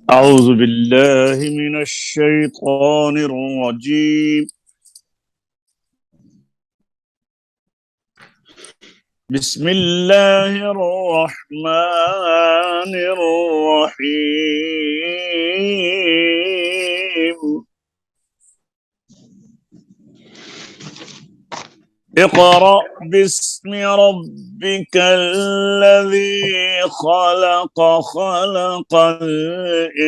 أعوذ بالله من الشيطان الرجيم. بسم الله الرحمن الرحيم. اقرأ باسم ربك الذي خلق خلق الإنسان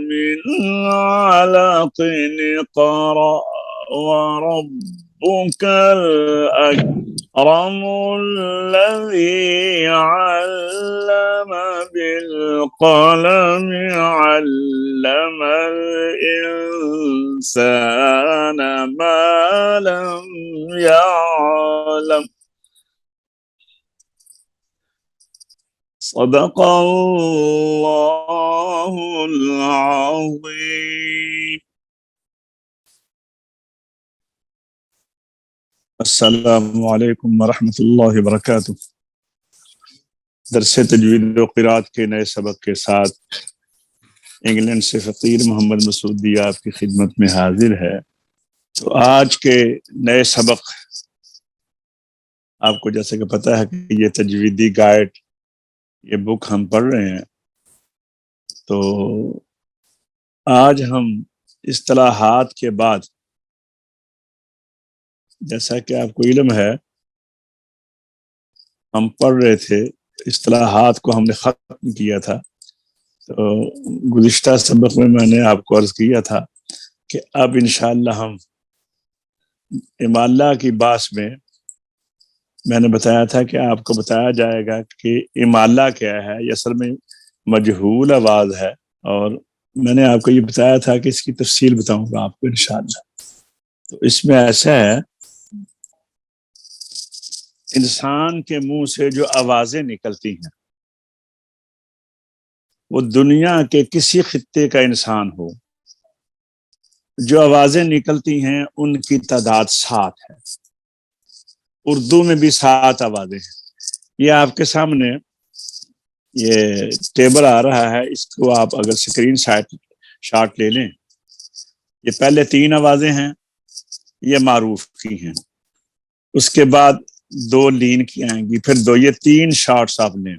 من علق. اقرأ وربك الأكرم الذي علم بالقلم علم الإنسان ما لم يعلم. صدق الله العظيم. السلام علیکم ورحمۃ اللہ وبرکاتہ. درس تجوید و قرات کے نئے سبق کے ساتھ انگلینڈ سے فقیر محمد مسعودی آپ کی خدمت میں حاضر ہے. تو آج کے نئے سبق آپ کو جیسے کہ پتہ ہے کہ یہ تجویدی گائیڈ یہ بک ہم پڑھ رہے ہیں. تو آج ہم اصطلاحات کے بعد، جیسا کہ آپ کو علم ہے ہم پڑھ رہے تھے اصطلاحات کو ہم نے ختم کیا تھا. تو گزشتہ سبق میں نے آپ کو عرض کیا تھا کہ اب انشاءاللہ ہم امالہ کی باس میں نے بتایا تھا کہ آپ کو بتایا جائے گا کہ امالہ کیا ہے. یہ اصل میں مجہول آواز ہے، اور میں نے آپ کو یہ بتایا تھا کہ اس کی تفصیل بتاؤں گا آپ کو انشاءاللہ. تو اس میں ایسا ہے، انسان کے منہ سے جو آوازیں نکلتی ہیں وہ دنیا کے کسی خطے کا انسان ہو، جو آوازیں نکلتی ہیں ان کی تعداد 7 ہے. اردو میں بھی 7 آوازیں ہیں. یہ آپ کے سامنے یہ ٹیبل آ رہا ہے، اس کو آپ اگر سکرین شاٹ لے لیں. یہ پہلے 3 آوازیں ہیں، یہ معروف کی ہیں. اس کے بعد 2 لین کی آئیں گی، پھر 2. یہ 3 شارٹس آپ لیں،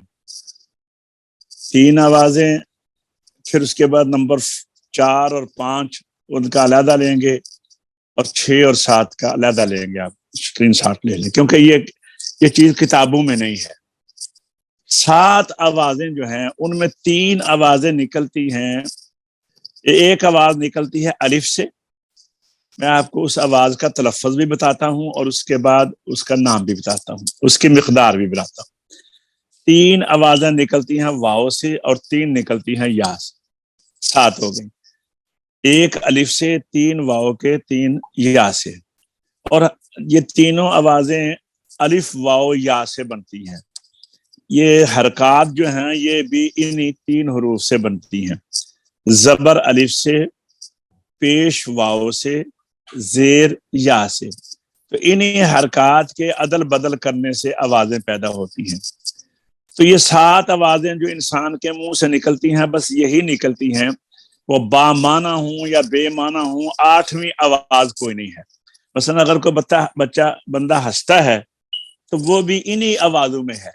3 آوازیں. پھر اس کے بعد نمبر 4 اور 5 ان کا علیحدہ لیں گے، اور 6 اور 7 کا علیحدہ لیں گے. آپ اسکرین شاٹ لے لیں کیونکہ یہ چیز کتابوں میں نہیں ہے. 7 آوازیں جو ہیں ان میں 3 آوازیں نکلتی ہیں. ایک آواز نکلتی ہے الف سے. میں آپ کو اس آواز کا تلفظ بھی بتاتا ہوں اور اس کے بعد اس کا نام بھی بتاتا ہوں، اس کی مقدار بھی بتاتا ہوں. 3 آوازیں نکلتی ہیں واو سے اور 3 نکلتی ہیں یا سے. 7 ہو گئی. 1 الف سے، 3 واو کے، 3 یا سے. اور یہ تینوں آوازیں الف واو یا سے بنتی ہیں. یہ حرکات جو ہیں یہ بھی انہی 3 حروف سے بنتی ہیں. زبر الف سے، پیش واو سے، زیر یا سے. تو انہی حرکات کے عدل بدل کرنے سے آوازیں پیدا ہوتی ہیں. تو یہ 7 آوازیں جو انسان کے منہ سے نکلتی ہیں بس یہی نکلتی ہیں. وہ با معنی ہوں یا بے معنی ہوں، 8ویں آواز کوئی نہیں ہے. مثلا اگر کوئی بندہ ہنستا ہے تو وہ بھی انہی آوازوں میں ہے.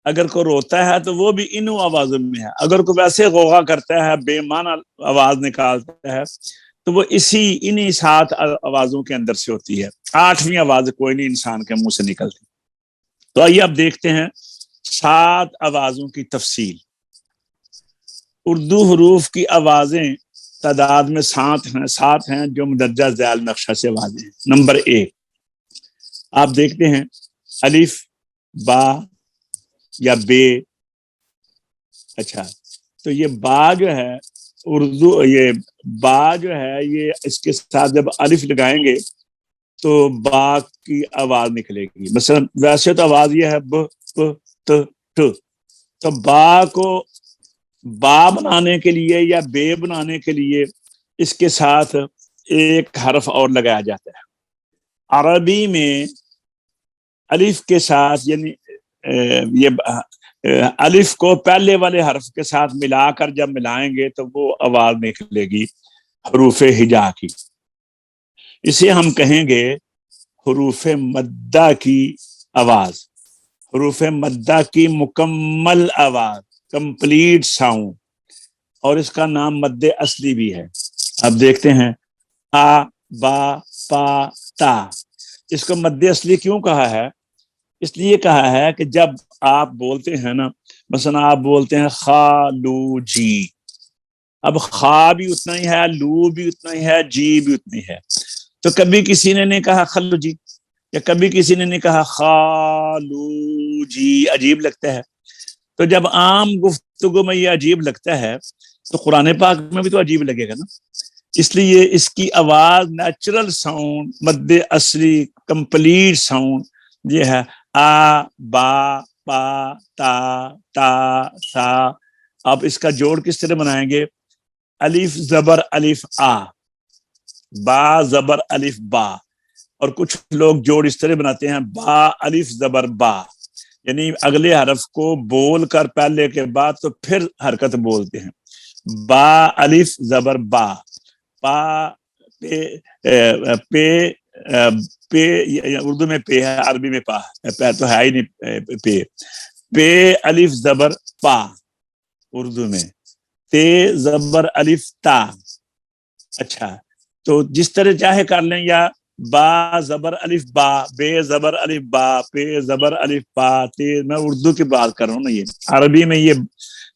اگر کوئی روتا ہے تو وہ بھی انہی آوازوں میں ہے. اگر کوئی ویسے غوغا کرتا ہے، بے معنی آواز نکالتا ہے، تو وہ انہی 7 آوازوں کے اندر سے ہوتی ہے. 8ویں آواز کوئی نہیں انسان کے منہ سے نکلتی. تو آئیے اب دیکھتے ہیں 7 آوازوں کی تفصیل. اردو حروف کی آوازیں تعداد میں 7 ہیں جو مدرجہ ذیل نقشہ سے واضح ہیں. نمبر 1 آپ دیکھتے ہیں الف، با یا بے. اچھا، تو یہ با جو ہے اردو، یہ با جو ہے یہ اس کے ساتھ جب الف لگائیں گے تو با کی آواز نکلے گی. مثلا ویسے تو آواز یہ ہے ب پ ت ٹ. تو با کو با بنانے کے لیے یا بے بنانے کے لیے اس کے ساتھ ایک حرف اور لگایا جاتا ہے. عربی میں الف کے ساتھ یعنی یہ الف کو پہلے والے حرف کے ساتھ ملا کر جب ملائیں گے تو وہ آواز نکلے گی حروف ہجا کی. اسے ہم کہیں گے حروف مدہ کی آواز، حروف مدہ کی مکمل آواز، کمپلیٹ ساؤنڈ. اور اس کا نام مد اصلی بھی ہے. اب دیکھتے ہیں آ با پا تا. اس کو مد اصلی کیوں کہا ہے؟ اس لیے کہا ہے کہ جب آپ بولتے ہیں نا، مثلا آپ بولتے ہیں خالو جی، اب خا بھی اتنا ہی ہے، لو بھی اتنا ہی ہے، جی بھی اتنی ہے. تو کبھی کسی نے نہیں کہا خلو جی، یا کبھی کسی نے نہیں کہا خالو جی، عجیب لگتا ہے. تو جب عام گفتگو میں یہ عجیب لگتا ہے تو قرآن پاک میں بھی تو عجیب لگے گا نا. اس لیے اس کی آواز نیچرل ساؤنڈ، مد اصلی کمپلیٹ ساؤنڈ یہ ہے آ با پا تا تا سا. اب اس کا جوڑ کس طرح بنائیں گے؟ الف زبر الف آ، با زبر الف با. اور کچھ لوگ جوڑ اس طرح بناتے ہیں با الف زبر با، یعنی اگلے حرف کو بول کر پہلے کے بعد تو پھر حرکت بولتے ہیں. با الف زبر با، پا پے پے پے، اردو میں پے ہے، عربی میں پا پے تو ہے ہی نہیں. پے پے الف زبر پا اردو میں، تے زبر الف تا. اچھا، تو جس طرح چاہے کر لیں، یا با زبر الف با، بے زبر الف با، پے زبر الف با تے. میں اردو کی بات کر رہا ہوں نا، یہ عربی میں یہ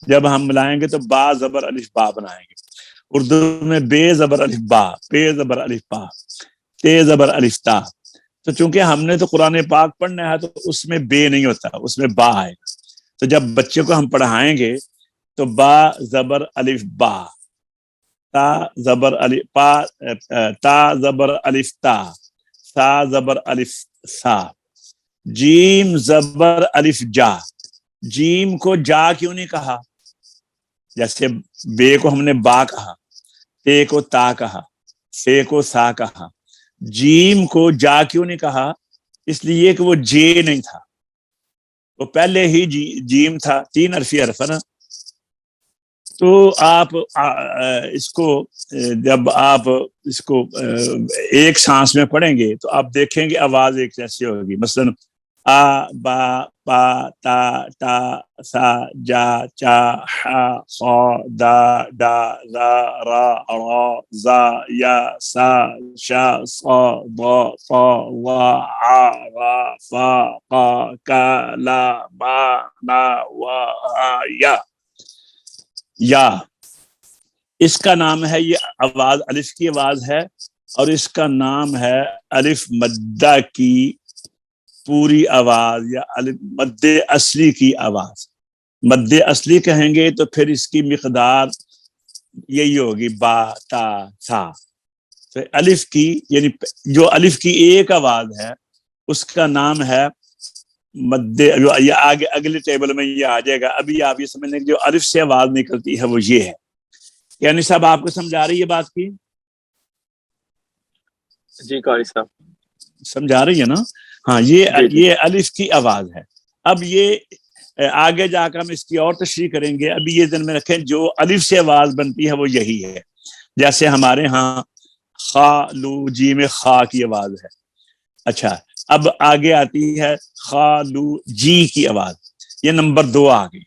جب ہم ملائیں گے تو با زبر الف با بنائیں گے. اردو میں بے زبر الف با، پے زبر الف با، تے زبر الف تا. تو چونکہ ہم نے تو قرآن پاک پڑھنا ہے تو اس میں بے نہیں ہوتا، اس میں با آئے گا. تو جب بچے کو ہم پڑھائیں گے تو با زبر الف با، تا زبر الف پا، تا زبر الف تا، سا زبر الف سا. جیم زبر الف جا. جیم کو جا کیوں نہیں کہا؟ جیسے بے کو ہم نے با کہا، تے کو تا کہا، سے کو سا کہا. جیم کو جا کیوں نہیں کہا؟ اس لیے کہ وہ جے نہیں تھا، وہ پہلے ہی جیم تھا. 3 حرفی حرف ہے نا. تو آپ اس کو جب آپ اس کو ایک سانس میں پڑھیں گے تو آپ دیکھیں گے آواز ایک جیسی ہوگی. مثلا آ با پا تا تا سا جا چا ہا خا دا ڈا را را را زا یا سا شا صا ضا طا وا عا را فا قا کا لا با نا وا یا. یا اس کا نام ہے، یہ آواز الف کی آواز ہے، اور اس کا نام ہے الف مدہ کی پوری آواز، یا مد اصلی کی آواز. مد اصلی کہیں گے تو پھر اس کی مقدار یہی ہوگی با تا تھا. تو الف کی، یعنی جو الف کی ایک آواز ہے اس کا نام ہے مد. یہ آگے اگلے ٹیبل میں یہ آ جائے گا. ابھی آپ یہ سمجھ لیں کہ جو الف سے آواز نکلتی ہے وہ یہ ہے. یعنی صاحب آپ کو سمجھا رہی ہے بات کی؟ جی قاری صاحب سمجھا رہی ہے نا؟ ہاں، یہ الف کی آواز ہے. اب یہ آگے جا کر ہم اس کی اور تشریح کریں گے. ابھی یہ ذہن میں رکھیں جو الف سے آواز بنتی ہے وہ یہی ہے. جیسے ہمارے ہاں خا لو جی میں خا کی آواز ہے. اچھا، اب آگے آتی ہے خا لو جی کی آواز. یہ نمبر 2 آ گئی.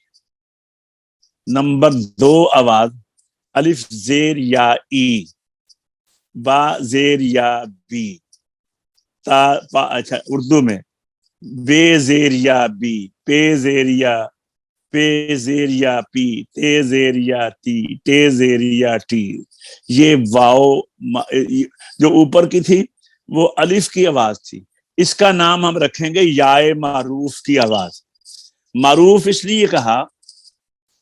نمبر 2 آواز الف زیر یا ای، با زیر یا بی، تا پا. اچھا، اردو میں بے زیر یا بی، پے زیر یا، پے زیر یا پی، تے زیر یا تی، تے زیر یا ٹی. یہ واو جو اوپر کی تھی وہ الف کی آواز تھی. اس کا نام ہم رکھیں گے یائے معروف کی آواز. معروف اس لیے کہا،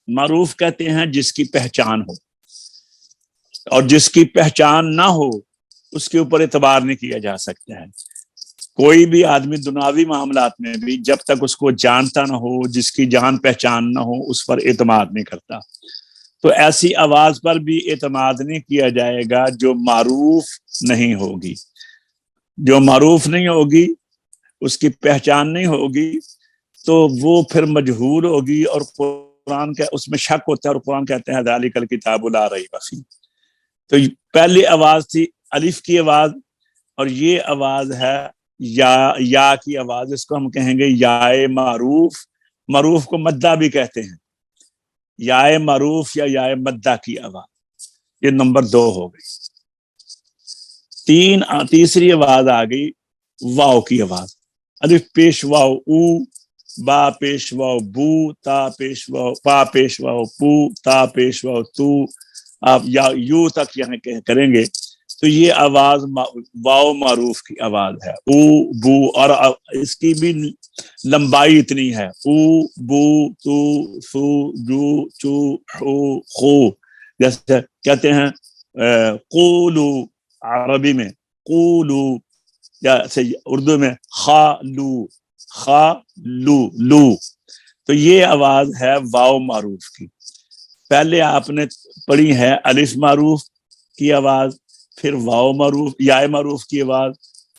معروف کہتے ہیں جس کی پہچان ہو، اور جس کی پہچان نہ ہو اس کے اوپر اعتبار نہیں کیا جا سکتا ہے. کوئی بھی آدمی دنیاوی معاملات میں بھی جب تک اس کو جانتا نہ ہو، جس کی جان پہچان نہ ہو، اس پر اعتماد نہیں کرتا. تو ایسی آواز پر بھی اعتماد نہیں کیا جائے گا جو معروف نہیں ہوگی. جو معروف نہیں ہوگی، اس کی پہچان نہیں ہوگی، تو وہ پھر مجہول ہوگی اور قرآن کا اس میں شک ہوتا ہے، اور قرآن کہتے ہیں ذالک الکتاب لا ریب فیہ۔ تو پہلی آواز تھی الف کی آواز، اور یہ آواز ہے یا کی آواز، اس کو ہم کہیں گے یائے معروف، معروف کو مدہ بھی کہتے ہیں، یائے معروف یا یائے مدہ کی آواز، یہ نمبر 2 ہو گئی۔ تیسری آواز آ گئی واو کی آواز، الف پیش واو او، با پیش واو بو، تا پیش واو پا پیش واو پو، تا پیش واو تو، آپ یا یو تک یہاں کریں گے تو یہ آواز واو معروف کی آواز ہے، او بو، اور اس کی بھی لمبائی اتنی ہے، او بو تو سو جو چو حو خو، جیسے کہتے ہیں قولو عربی میں قولو، یا اردو میں خالو، خالو لو، تو یہ آواز ہے واو معروف کی۔ پہلے آپ نے پڑھی ہے الف معروف کی آواز، پھر واو معروف یا معروف کی آواز،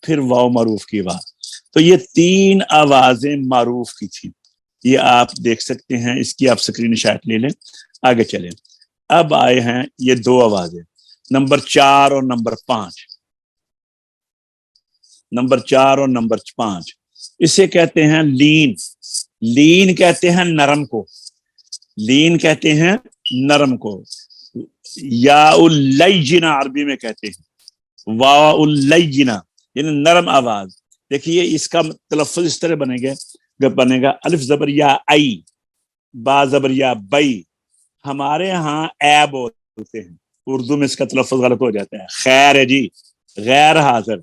پھر واو معروف کی آواز، تو یہ 3 آوازیں معروف کی تھی، یہ آپ دیکھ سکتے ہیں، اس کی آپ اسکرین شاٹ لے لیں، آگے چلیں۔ اب آئے ہیں یہ 2 آوازیں، نمبر 4 اور نمبر 5، نمبر 4 اور نمبر 5، اسے کہتے ہیں لین، لین کہتے ہیں نرم کو، لین کہتے ہیں نرم کو، یا اللیجنہ عربی میں کہتے ہیں، وا اللیجنہ یعنی نرم آواز۔ دیکھیے اس کا تلفظ اس طرح بنے گا الف زبر یا ای، با زبر یا بئی، ہمارے ہاں اے بولتے ہیں، اردو میں اس کا تلفظ غلط ہو جاتا ہے، خیر ہے جی، غیر حاضر،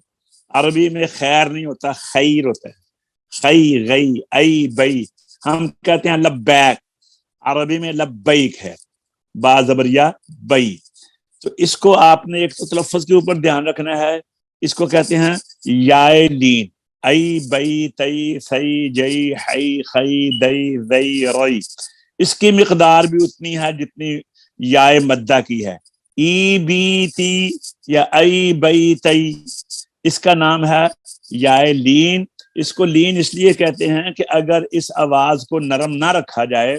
عربی میں خیر نہیں ہوتا، خیر ہوتا ہے، خی غی ای بئی، ہم کہتے ہیں لبیک، عربی میں لبیک ہے، با زبر یا بئی، تو اس کو آپ نے ایک تو تلفظ کے اوپر دھیان رکھنا ہے، اس کو کہتے ہیں یائے لین، ای بئی تئی سی جئی ہئی خی دئی زئی روئی، اس کی مقدار بھی اتنی ہے جتنی یائے مدہ کی ہے، ای بی تی یا ای بئی تئی، اس کا نام ہے یائے لین۔ اس کو لین اس لیے کہتے ہیں کہ اگر اس آواز کو نرم نہ رکھا جائے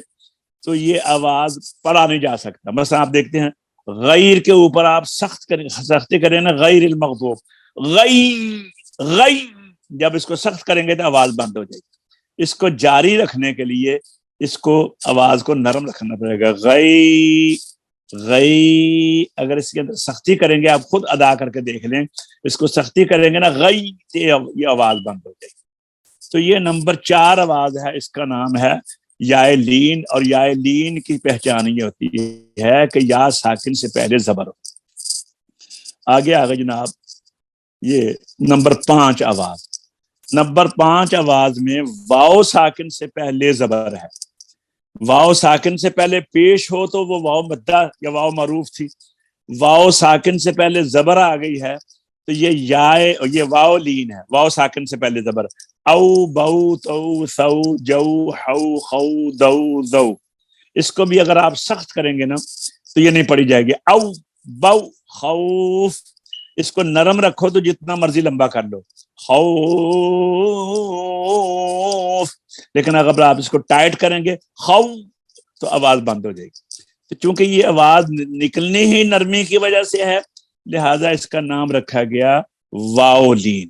تو یہ آواز پڑھا نہیں جا سکتا۔ مثلا آپ دیکھتے ہیں غیر کے اوپر آپ سختی کریں نا، غیر المغضوب، غیر غیر، جب اس کو سخت کریں گے تو آواز بند ہو جائے گی۔ اس کو جاری رکھنے کے لیے اس کو آواز کو نرم رکھنا پڑے گا، غیر غیر، اگر اس کے اندر سختی کریں گے، آپ خود ادا کر کے دیکھ لیں، اس کو سختی کریں گے نا غیر، یہ آواز بند ہو جائے گی۔ تو یہ نمبر 4 آواز ہے، اس کا نام ہے یائے لین، اور یائے لین کی پہچان یہ ہوتی ہے کہ یا ساکن سے پہلے زبر ہو۔ آگے جناب، یہ نمبر 5 آواز، نمبر 5 آواز میں واو ساکن سے پہلے زبر ہے، واو ساکن سے پہلے پیش ہو تو وہ واو مدہ یا واو معروف تھی، واو ساکن سے پہلے زبر آ گئی ہے تو یہ واو لین ہے، واو ساکن سے پہلے زبر، او بو تو سو جو ہو خو دو زو، اس کو بھی اگر آپ سخت کریں گے نا تو یہ نہیں پڑھی جائے گی، او بو خوف، اس کو نرم رکھو تو جتنا مرضی لمبا کر لو، خوف، لیکن اگر آپ اس کو ٹائٹ کریں گے خو تو آواز بند ہو جائے گی۔ تو چونکہ یہ آواز نکلنی ہی نرمی کی وجہ سے ہے، لہذا اس کا نام رکھا گیا واو لین۔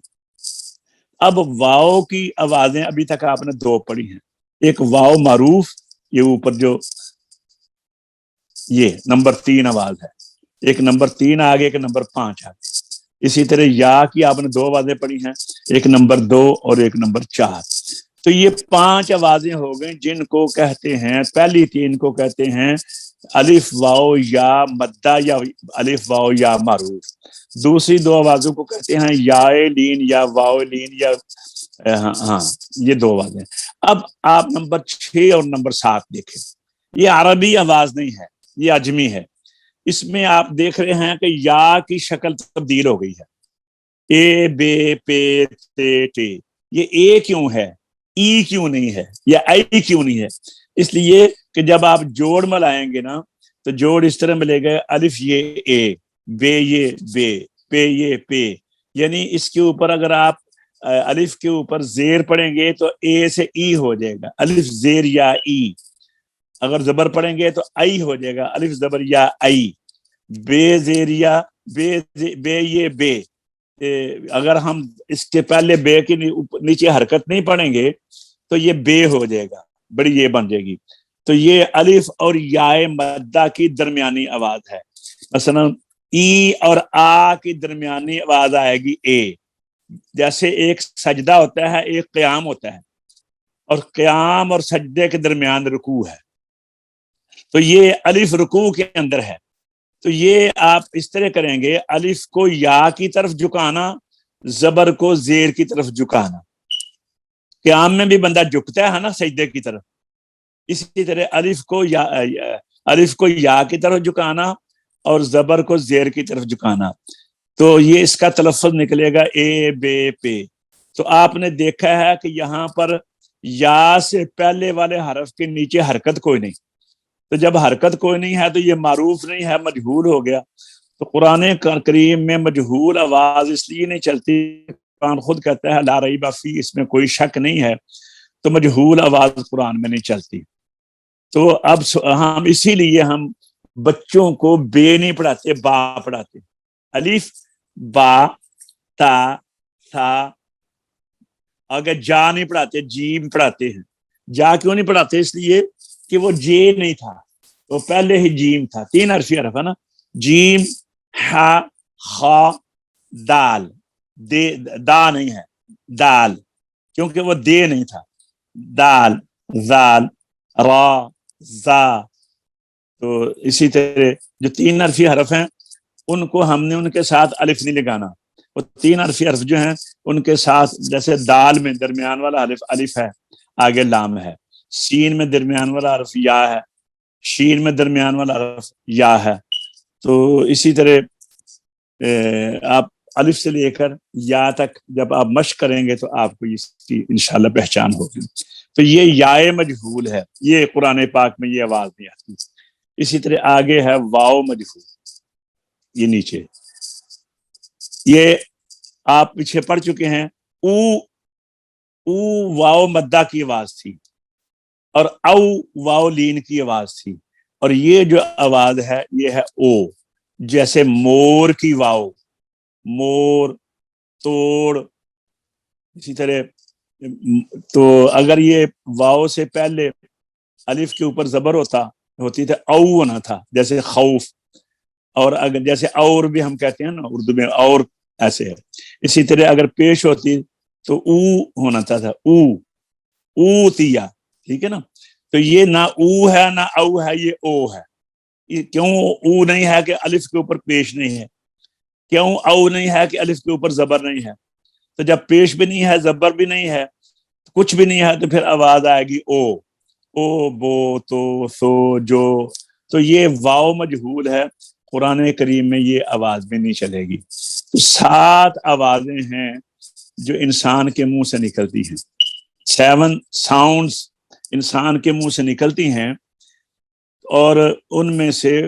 اب واو کی آوازیں ابھی تک آپ نے 2 پڑھی ہیں، ایک واو معروف، یہ اوپر جو یہ نمبر 3 آواز ہے، ایک نمبر 3 آگے، ایک نمبر 5 آگے، اسی طرح یا کی آپ نے 2 آوازیں پڑھی ہیں، ایک نمبر 2 اور ایک نمبر 4، تو یہ 5 آوازیں ہو گئیں جن کو کہتے ہیں، پہلی 3 کو کہتے ہیں الف واو یا مدہ یا الف واو یا معروف، دوسری 2 آوازوں کو کہتے ہیں یائے لین یا واو لین یا ہاں یہ 2 آوازیں۔ اب آپ نمبر 6 اور نمبر 7 دیکھیں، یہ عربی آواز نہیں ہے، یہ اجمی ہے، اس میں آپ دیکھ رہے ہیں کہ یا کی شکل تبدیل ہو گئی ہے، اے بے پے تے ٹے، یہ اے کیوں ہے، ای کیوں نہیں ہے، یا ای کیوں نہیں ہے؟ اس لیے کہ جب آپ جوڑ ملائیں گے نا تو جوڑ اس طرح ملے گا، الف یہ اے، بے یہ بے، پے یہ پے، یعنی اس کے اوپر اگر آپ الف کے اوپر زیر پڑیں گے تو اے سے ای ہو جائے گا، الف زیر یا ای. اگر زبر پڑیں گے تو آئی ہو جائے گا، الف زبر یا آئی. بے زیر یا بے یہ بے، اگر ہم اس کے پہلے بے کی نیچے حرکت نہیں پڑیں گے تو یہ بے ہو جائے گا، بڑی یہ بن جائے گی. تو یہ الف اور یا مدہ کی درمیانی آواز ہے. مثلا ای اور آ کی درمیانی آواز آئے گی اے. جیسے ایک سجدہ ہوتا ہے، ایک قیام ہوتا ہے، اور قیام اور سجدے کے درمیان رکوع ہے، تو یہ الف رکوع کے اندر ہے. تو یہ آپ اس طرح کریں گے، الف کو یا کی طرف جھکانا، زبر کو زیر کی طرف جھکانا. قیام میں بھی بندہ جھکتا ہے نا سجدے کی طرف، اسی طرح الف کو یا کی طرف جھکانا اور زبر کو زیر کی طرف جھکانا. تو یہ اس کا تلفظ نکلے گا اے بے پے. تو آپ نے دیکھا ہے کہ یہاں پر یا سے پہلے والے حرف کے نیچے حرکت کوئی نہیں، تو جب حرکت کوئی نہیں ہے تو یہ معروف نہیں ہے، مجہول ہو گیا. تو قرآن کریم میں مجہول آواز اس لیے نہیں چلتی، قرآن خود کہتا ہے لا ریب فیہ، اس میں کوئی شک نہیں ہے، تو مجہول آواز قرآن میں نہیں چلتی. تو اب ہم اسی لیے ہم بچوں کو بے نہیں پڑھاتے، با پڑھاتے. الف با تا تھا. اگر جا نہیں پڑھاتے، جیم پڑھاتے ہیں. جا کیوں نہیں پڑھاتے؟ اس لیے کہ وہ جے نہیں تھا، وہ پہلے ہی جیم تھا. 3 حرفی حرف ہے نا، جیم ہا خا دال. دے دا نہیں ہے، دال، کیونکہ وہ دے نہیں تھا. دال زال را زا. تو اسی طرح جو 3 حرفی حرف ہیں ان کو ہم نے ان کے ساتھ الف نہیں لگانا. وہ 3 حرفی حرف جو ہیں ان کے ساتھ، جیسے دال میں درمیان والا حرف الف ہے، آگے لام ہے. سین میں درمیان والا حرف یا ہے، شین میں درمیان والا حرف یا ہے. تو اسی طرح آپ الف سے لے کر یا تک جب آپ مشق کریں گے تو آپ کو اس کی انشاءاللہ پہچان ہوگی. تو یہ یائے مجہول ہے، یہ قرآن پاک میں یہ آواز نہیں آتی. اسی طرح آگے ہے واو مجہول، یہ نیچے، یہ آپ پیچھے پڑھ چکے ہیں. او او واو مدہ کی آواز تھی، اور او واو لین کی آواز تھی. اور یہ جو آواز ہے یہ ہے او. جیسے مور کی واو، مور، توڑ. اسی طرح تو اگر یہ واو سے پہلے الف کے اوپر زبر ہوتی تھا، او ہونا تھا، جیسے خوف. اور اگر جیسے اور بھی ہم کہتے ہیں نا اردو میں، اور ایسے ہے. اسی طرح اگر پیش ہوتی تو او ہونا تھا، او او تیا. ٹھیک ہے نا. تو یہ نہ او ہے نہ او ہے، یہ او ہے. کیوں او نہیں ہے؟ کہ الف کے اوپر پیش نہیں ہے. کیوں او نہیں ہے؟ کہ الف کے اوپر زبر نہیں ہے. تو جب پیش بھی نہیں ہے، زبر بھی نہیں ہے، کچھ بھی نہیں ہے، تو پھر آواز آئے گی او. او بو تو سو جو. تو یہ واو مجہول ہے، قرآن کریم میں یہ آواز بھی نہیں چلے گی. تو 7 آوازیں ہیں جو انسان کے منہ سے نکلتی ہیں. 7 ساؤنڈز انسان کے منہ سے نکلتی ہیں، اور ان میں سے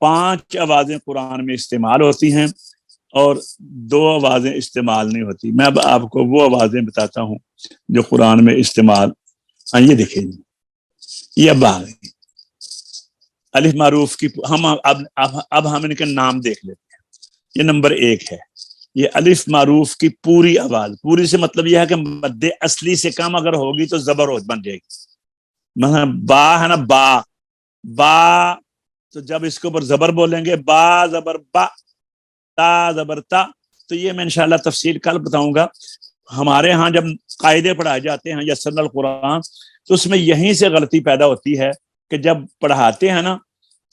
5 آوازیں قرآن میں استعمال ہوتی ہیں اور 2 آوازیں استعمال نہیں ہوتی. میں اب آپ کو وہ آوازیں بتاتا ہوں جو قرآن میں استعمال. ہاں یہ دیکھیں، یہ اب آ گئی الف معروف کی. ہم اب ہم ان کے نام دیکھ لیتے ہیں. یہ نمبر 1 ہے، یہ الف معروف کی پوری آواز. پوری سے مطلب یہ ہے کہ مد اصلی سے کم اگر ہوگی تو زبر بن جائے گی. مثلا با ہے نا، با با، تو جب اس کے اوپر زبر بولیں گے، با زبر با، تا زبر تا. تو یہ میں انشاءاللہ تفصیل کل بتاؤں گا. ہمارے ہاں جب قاعدے پڑھائے جاتے ہیں یسر القرآن، تو اس میں یہیں سے غلطی پیدا ہوتی ہے کہ جب پڑھاتے ہیں نا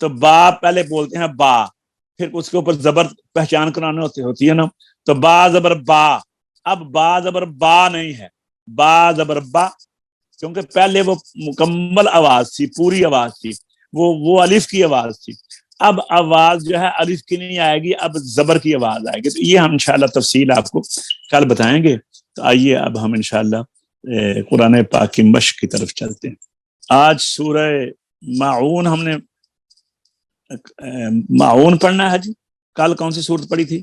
تو با پہلے بولتے ہیں با، پھر اس کے اوپر زبر پہچان کرانے ہوتی ہے نا، تو با زبر با. اب با زبر با نہیں ہے، با زبر با، کیونکہ پہلے وہ مکمل آواز تھی، پوری آواز تھی، وہ الف کی آواز تھی. اب آواز جو ہے الف کی نہیں آئے گی، اب زبر کی آواز آئے گی. تو یہ ہم انشاءاللہ تفصیل آپ کو کل بتائیں گے. تو آئیے اب ہم انشاءاللہ قرآن پاک کی مشق کی طرف چلتے ہیں. آج سورہ معون ہم نے معون پڑھنا ہے جی. کل کون سی سورت پڑھی تھی؟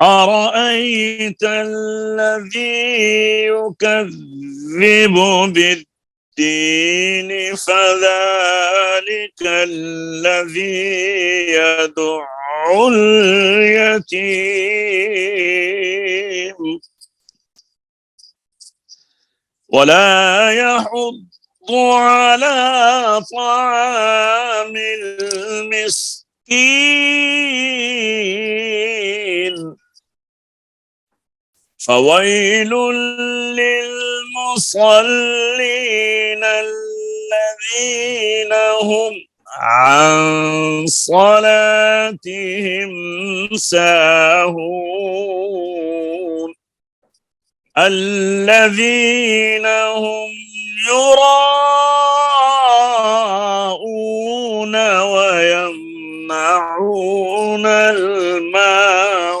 أرأيت الذي يكذب بالدين فذلك الذي يدع اليتيم ولا يحض على طعام المسكين فويل للمصلين الذين هم عن صلاتهم ساهون الذين هم يراءون ويمنعون الماعون.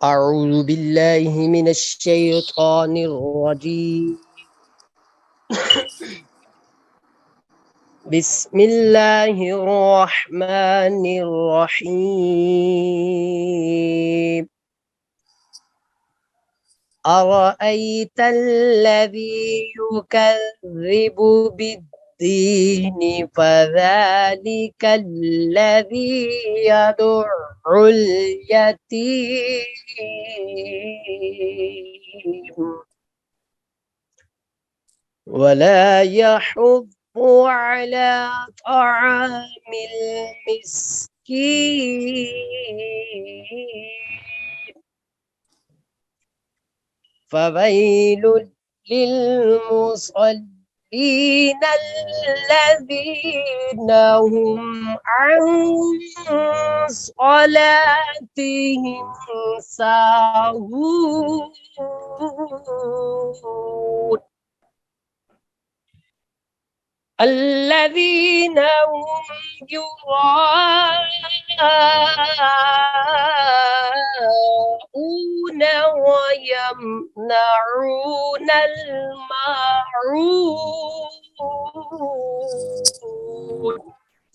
أعوذ بالله من الشيطان الرجيم بسم الله الرحمن الرحيم أرأيت الذي يكذب بالدين فذلك الذي يدع اليتيم ولا يحض على طعام المسكين فويل للمصلين الذين هم عن صلاتهم ساهون الذين هم يراءون ويمنعون الماعون.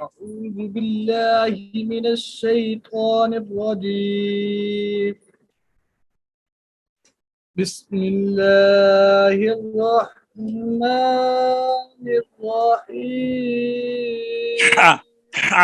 أعوذ بالله من الشيطان الرجيم بسم الله الرحمن الرحيم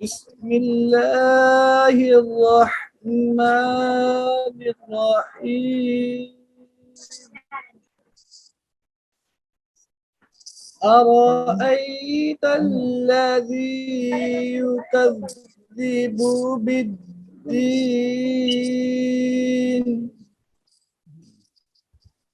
بسم الله الرحمن الرحيم أرأيت الذي يكذب بالدين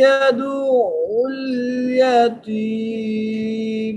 يدعو اليتيم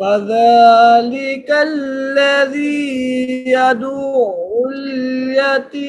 فذلك الذي يدعو اليتيم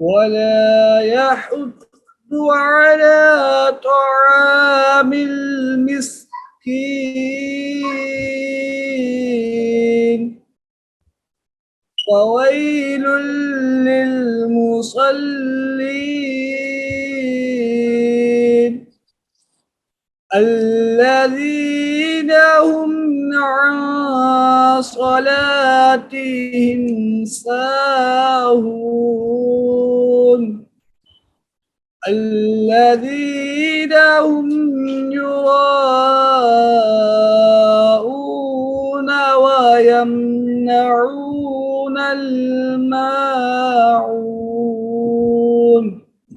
ولا يحض على طعام المسكين فويل للمصلين الذين هم عن صلاتهم ساهون الذين هم يراءون ويمنعون ويمنعون الماعون.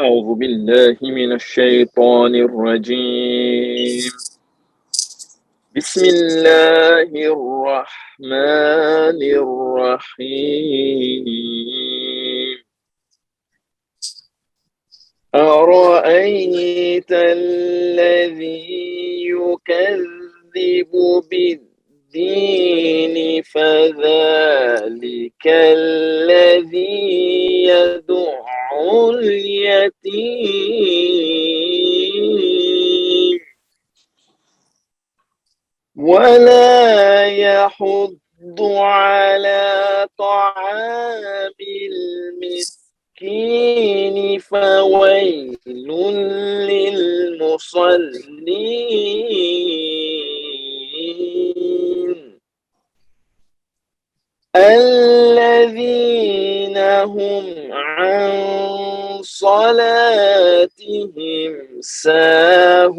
أعوذ بالله من الشيطان الرجيم. بسم الله الرحمن الرحيم. أرأيت الذي يكذب بالدين فذلك الذي يدع اليتيم ولا يحض على طعام المسكين فويل للمصلين الذين هم عن صلاتهم ساهون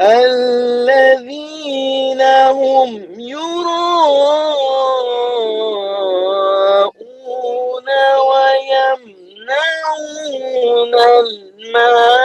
الذين هم يراءون ويمنعون الماعون.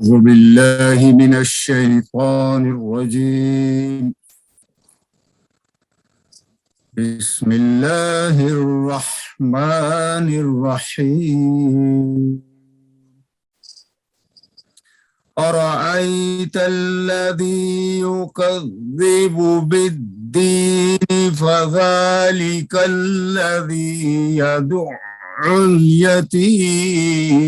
أعوذ بالله من الشيطان الرجيم. بسم الله الرحمن الرحيم. أرأيت الذي يكذب بالدين فذلك الذي يدع اليتيم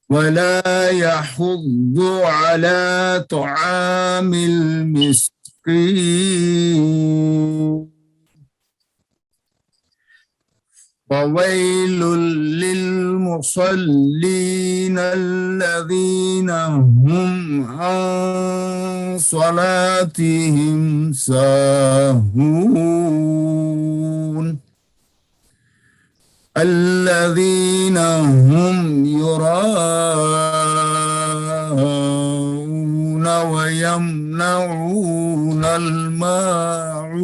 ولا يحض على طعام المسكين فويل للمصلين الذين هم عن صلاتهم ساهون الذين هم يراءون ويمنعون الماعون.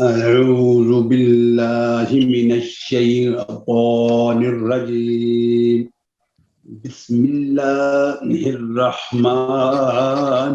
أعوذ بالله من الشيطان الرجيم. بسم الله الرحمن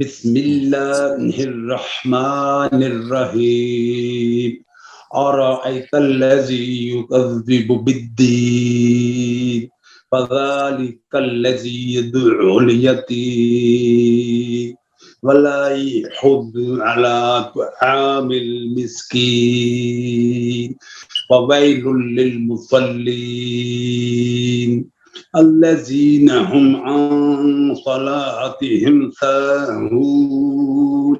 بسم الله الرحمن الرحيم. أرأيت الذي يكذب بالدين فذلك الذي يدعو اليتيم ولا يحض على طعام المسكين فويل للمصلين الذين هم عن صلاتهم ساهون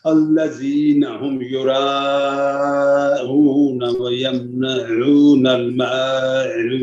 الذين هم يراءون ويمنعون الماعون.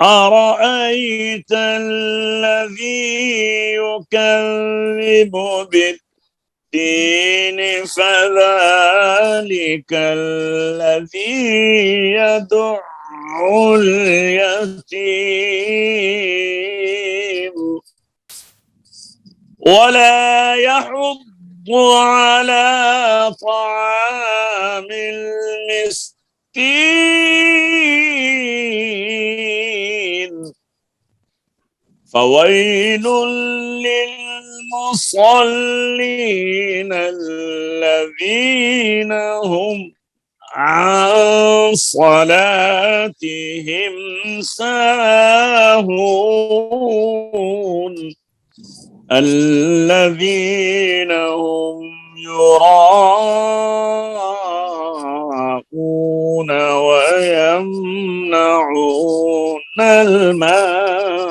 أرأيت الذي يكذب بالدين فذلك الذي يدع اليتيم ولا يحض على طعام المسكين فويل للمصلين الذين هم عن صلاتهم ساهون الذين هم يراءون ويمنعون الماعون.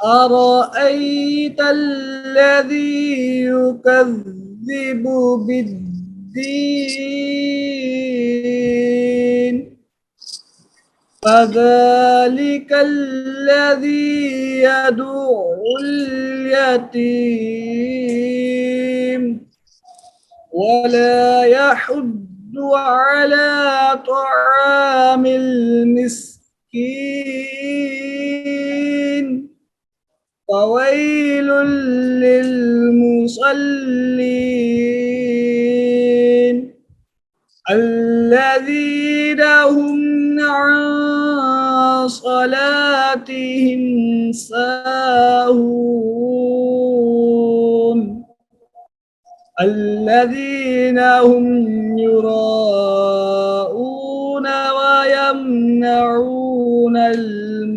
أرأيت الذي يكذب بالدين فذلك الذي يدعو اليتيم ولا يحض على طعام المسكين فويل للمصلين الذين هم عن صلاتهم ساهون الذين هم يراءون ويمنعون الماعون.